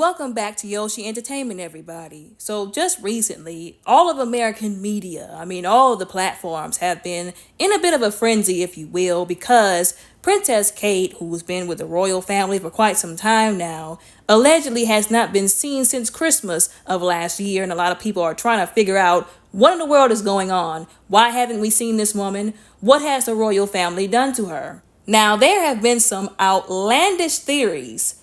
Welcome back to Yoshi Entertainment, everybody. So, just recently, all of American media, all of the platforms have been in a bit of a frenzy, if you will, because Princess Kate, who's been with the royal family for quite some time now, allegedly has not been seen since Christmas of last year, and a lot of people are trying to figure out what in the world is going on. Why haven't we seen this woman? What has the royal family done to her? Now, there have been some outlandish theories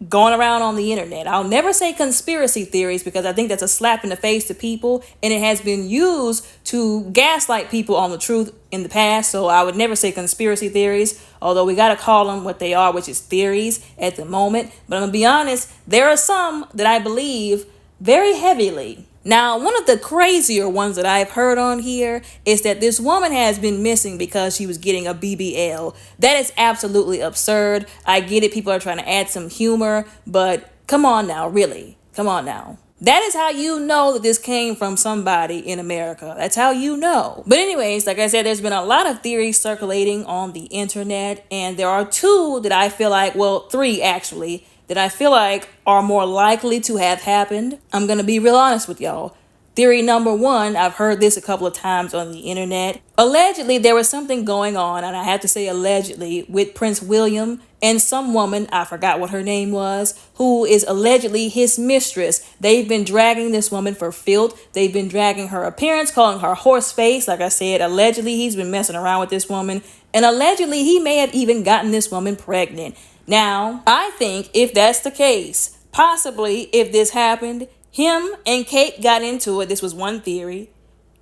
going around on the internet. I'll never say conspiracy theories because I think that's a slap in the face to people, and it has been used to gaslight people on the truth in the past. So I would never say conspiracy theories, although we got to call them what they are, which is theories at the moment. But I'm going to be honest, there are some that I believe very heavily. Now, one of the crazier ones that I've heard on here is that this woman has been missing because she was getting a BBL. That is absolutely absurd. I get it. People are trying to add some humor, but come on now, really. Come on now. That is how you know that this came from somebody in America. That's how you know. But anyways, like I said, there's been a lot of theories circulating on the internet, and there are two that I feel like, well, three actually, that I feel like are more likely to have happened. I'm going to be real honest with y'all. Theory number one, I've heard this a couple of times on the internet. Allegedly, there was something going on, and I have to say allegedly, with Prince William and some woman, I forgot what her name was, who is allegedly his mistress. They've been dragging this woman for filth. They've been dragging her appearance, calling her horse face. Like I said, allegedly, he's been messing around with this woman, and allegedly, he may have even gotten this woman pregnant. Now, I think if that's the case, possibly if this happened, him and Kate got into it. This was one theory,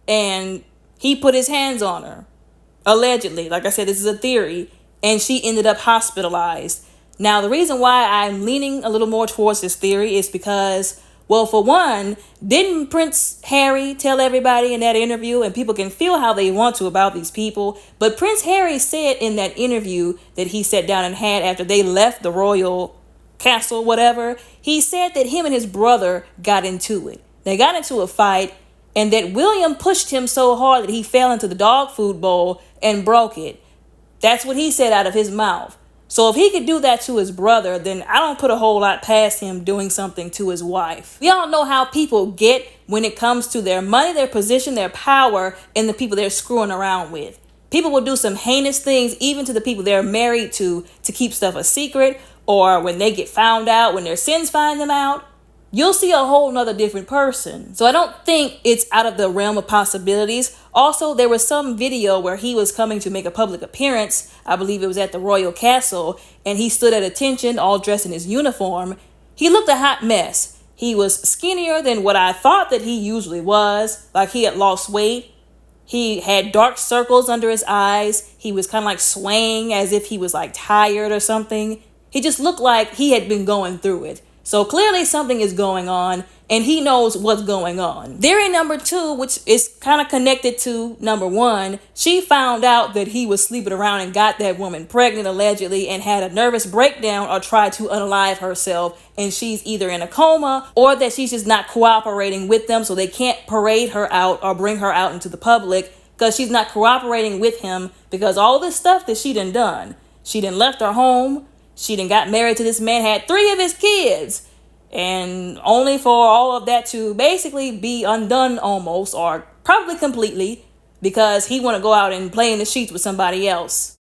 and he put his hands on her. Allegedly, like I said, this is a theory, and she ended up hospitalized. Now, the reason why I'm leaning a little more towards this theory is because, well, for one, didn't Prince Harry tell everybody in that interview, and people can feel how they want to about these people, but Prince Harry said in that interview that he sat down and had after they left the royal castle, whatever, he said that him and his brother got into it. They got into a fight, and that William pushed him so hard that he fell into the dog food bowl and broke it. That's what he said out of his mouth. So if he could do that to his brother, then I don't put a whole lot past him doing something to his wife. We all know how people get when it comes to their money, their position, their power, and the people they're screwing around with. People will do some heinous things, even to the people they're married to keep stuff a secret, or when they get found out, when their sins find them out, you'll see a whole nother different person. So I don't think it's out of the realm of possibilities. Also, there was some video where he was coming to make a public appearance. I believe it was at the royal castle, and he stood at attention, all dressed in his uniform. He looked a hot mess. He was skinnier than what I thought that he usually was, like he had lost weight. He had dark circles under his eyes. He was kind of like swaying as if he was like tired or something. He just looked like he had been going through it. So clearly something is going on, and he knows what's going on. Theory number two, which is kind of connected to number one, she found out that he was sleeping around and got that woman pregnant allegedly and had a nervous breakdown or tried to unalive herself, and she's either in a coma or that she's just not cooperating with them, so they can't parade her out or bring her out into the public because she's not cooperating with him because all this stuff that she done. She done left her home. She done got married to this man, had 3 of his kids, and only for all of that to basically be undone almost, or probably completely, because he want to go out and play in the sheets with somebody else.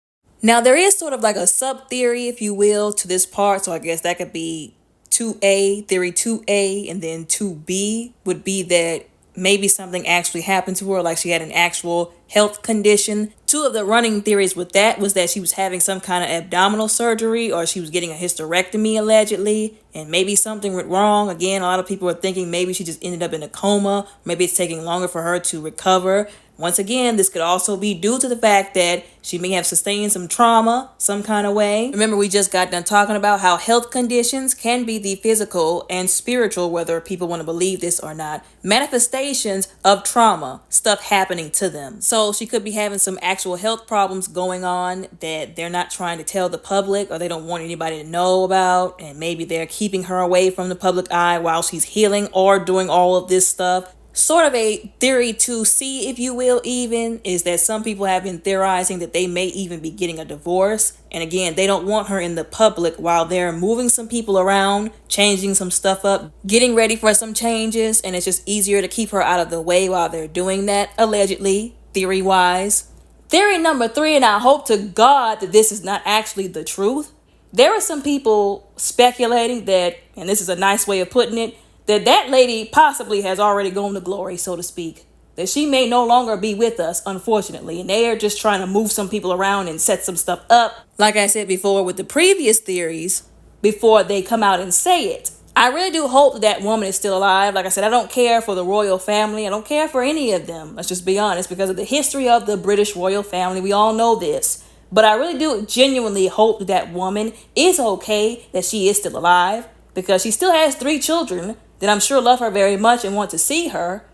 Now, there is sort of like a sub-theory, if you will, to this part, so I guess that could be 2A, theory 2A, and then 2B would be that maybe something actually happened to her, like she had an actual health condition. 2 of the running theories with that was that she was having some kind of abdominal surgery, or she was getting a hysterectomy allegedly, and maybe something went wrong. Again, a lot of people are thinking maybe she just ended up in a coma. Maybe it's taking longer for her to recover. Once again, this could also be due to the fact that she may have sustained some trauma some kind of way. Remember, we just got done talking about how health conditions can be the physical and spiritual, whether people want to believe this or not, manifestations of trauma, stuff happening to them. So she could be having some actual health problems going on that they're not trying to tell the public, or they don't want anybody to know about, and maybe they're keeping her away from the public eye while she's healing or doing all of this stuff. Sort of a theory to see, if you will, even, is that some people have been theorizing that they may even be getting a divorce. And again, they don't want her in the public while they're moving some people around, changing some stuff up, getting ready for some changes. And it's just easier to keep her out of the way while they're doing that, allegedly, theory wise. Theory number 3, and I hope to God that this is not actually the truth. There are some people speculating that, and this is a nice way of putting it, that lady possibly has already gone to glory, so to speak. That she may no longer be with us, unfortunately. And they are just trying to move some people around and set some stuff up. Like I said before with the previous theories, before they come out and say it. I really do hope that woman is still alive. Like I said, I don't care for the royal family. I don't care for any of them. Let's just be honest. Because of the history of the British royal family, we all know this. But I really do genuinely hope that woman is okay, that she is still alive. Because she still has 3 children that I'm sure love her very much and want to see her.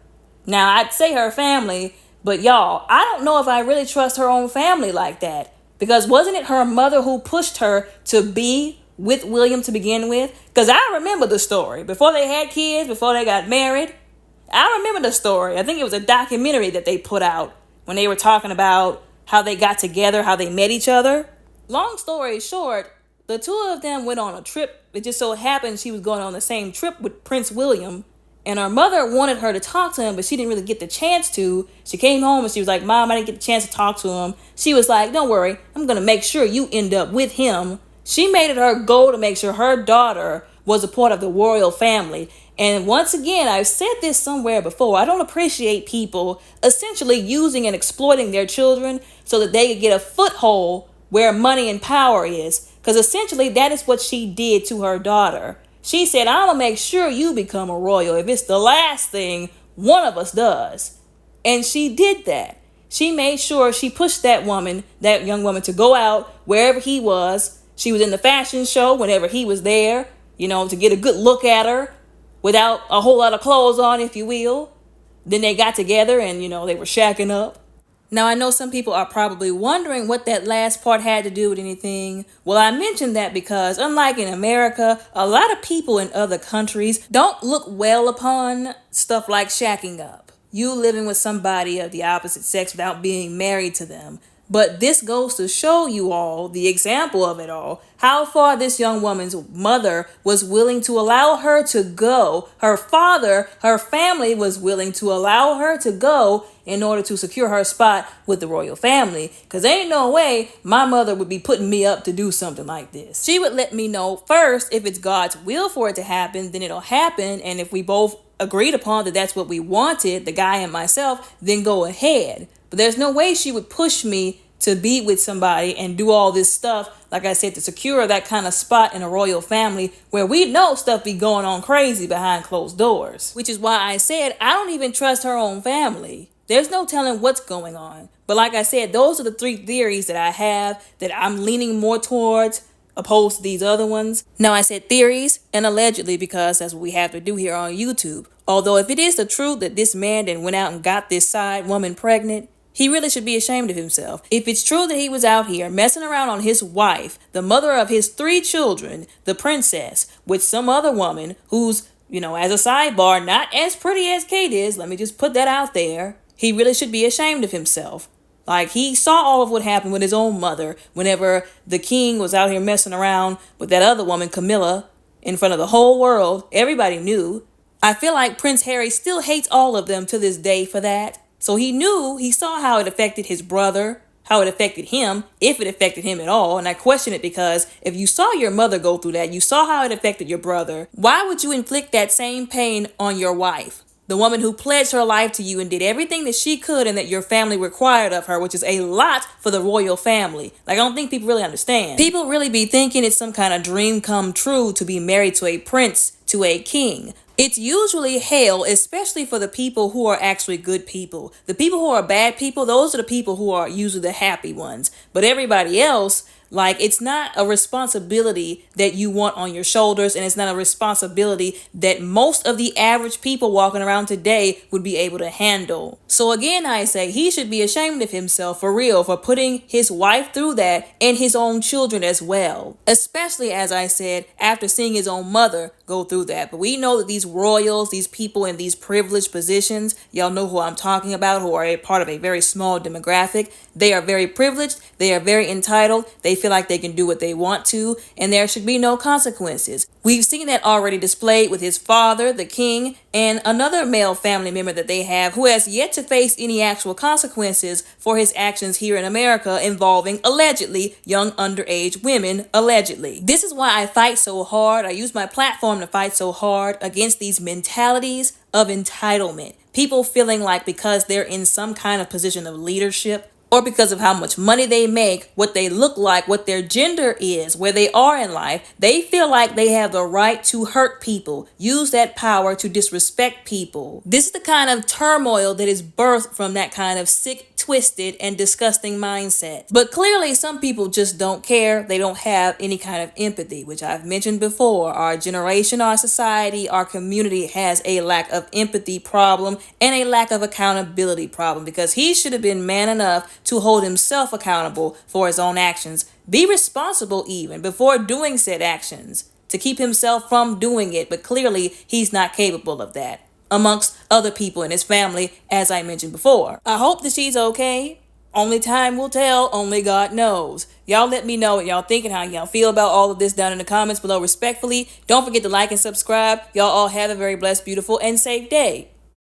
Now, I'd say her family, but y'all, I don't know if I really trust her own family like that. Because wasn't it her mother who pushed her to be with William to begin with? Because I remember the story. Before they had kids, before they got married, I remember the story. I think it was a documentary that they put out when they were talking about how they got together, how they met each other. Long story short, the 2 of them went on a trip. It just so happened she was going on the same trip with Prince William. And her mother wanted her to talk to him, but she didn't really get the chance to. She came home and she was like, Mom, I didn't get the chance to talk to him. She was like, don't worry, I'm going to make sure you end up with him. She made it her goal to make sure her daughter was a part of the royal family. And once again, I've said this somewhere before, I don't appreciate people essentially using and exploiting their children so that they could get a foothold where money and power is. Because essentially that is what she did to her daughter. She said, I'm going to make sure you become a royal if it's the last thing one of us does. And she did that. She made sure she pushed that young woman to go out wherever he was. She was in the fashion show whenever he was there, to get a good look at her without a whole lot of clothes on, if you will. Then they got together and, they were shacking up. Now, I know some people are probably wondering what that last part had to do with anything. Well, I mentioned that because, unlike in America, a lot of people in other countries don't look well upon stuff like shacking up. You living with somebody of the opposite sex without being married to them. But this goes to show you all, the example of it all, how far this young woman's mother was willing to allow her to go. Her father, her family was willing to allow her to go in order to secure her spot with the royal family. Because ain't no way my mother would be putting me up to do something like this. She would let me know first if it's God's will for it to happen, then it'll happen. And if we both agreed upon that that's what we wanted, the guy and myself, then go ahead. But there's no way she would push me to be with somebody and do all this stuff, like I said, to secure that kind of spot in a royal family where we know stuff be going on crazy behind closed doors. Which is why I said I don't even trust her own family. There's no telling what's going on. But like I said, those are the 3 theories that I have that I'm leaning more towards opposed to these other ones. Now, I said theories and allegedly because that's what we have to do here on YouTube. Although if it is the truth that this man then went out and got this side woman pregnant, he really should be ashamed of himself. If it's true that he was out here messing around on his wife, the mother of his 3 children, the princess, with some other woman who's, as a sidebar, not as pretty as Kate is, let me just put that out there, he really should be ashamed of himself. Like, he saw all of what happened with his own mother whenever the king was out here messing around with that other woman, Camilla, in front of the whole world. Everybody knew. I feel like Prince Harry still hates all of them to this day for that. So he saw how it affected his brother, how it affected him, if it affected him at all. And I question it because if you saw your mother go through that, you saw how it affected your brother, why would you inflict that same pain on your wife? The woman who pledged her life to you and did everything that she could and that your family required of her, which is a lot for the royal family. Like, I don't think people really understand. People really be thinking it's some kind of dream come true to be married to a prince, to a king. It's usually hell, especially for the people who are actually good people. The people who are bad people, those are the people who are usually the happy ones. But everybody else, Like, it's not a responsibility that you want on your shoulders, and it's not a responsibility that most of the average people walking around today would be able to handle. So again, I say he should be ashamed of himself for real for putting his wife through that and his own children as well. Especially, as I said, after seeing his own mother go through that. But we know that these royals, these people in these privileged positions, y'all know who I'm talking about, who are a part of a very small demographic. They are very privileged. They are very entitled. They feel like they can do what they want to, and there should be no consequences. We've seen that already displayed with his father, the king, and another male family member that they have who has yet to face any actual consequences for his actions here in America involving, allegedly, young underage women, allegedly. This is why I fight so hard. I use my platform to fight so hard against these mentalities of entitlement. People feeling like because they're in some kind of position of leadership, or because of how much money they make, what they look like, what their gender is, where they are in life, they feel like they have the right to hurt people, use that power to disrespect people. This is the kind of turmoil that is birthed from that kind of sick, twisted, and disgusting mindset. But clearly, some people just don't care. They don't have any kind of empathy, which I've mentioned before. Our generation, our society, our community has a lack of empathy problem and a lack of accountability problem, because he should have been man enough to hold himself accountable for his own actions. Be responsible even before doing said actions to keep himself from doing it, but clearly he's not capable of that, amongst other people in his family, as I mentioned before. I hope that she's okay. Only time will tell, only God knows. Y'all let me know what y'all think and how y'all feel about all of this down in the comments below respectfully. Don't forget to like and subscribe. Y'all all have a very blessed, beautiful, and safe day.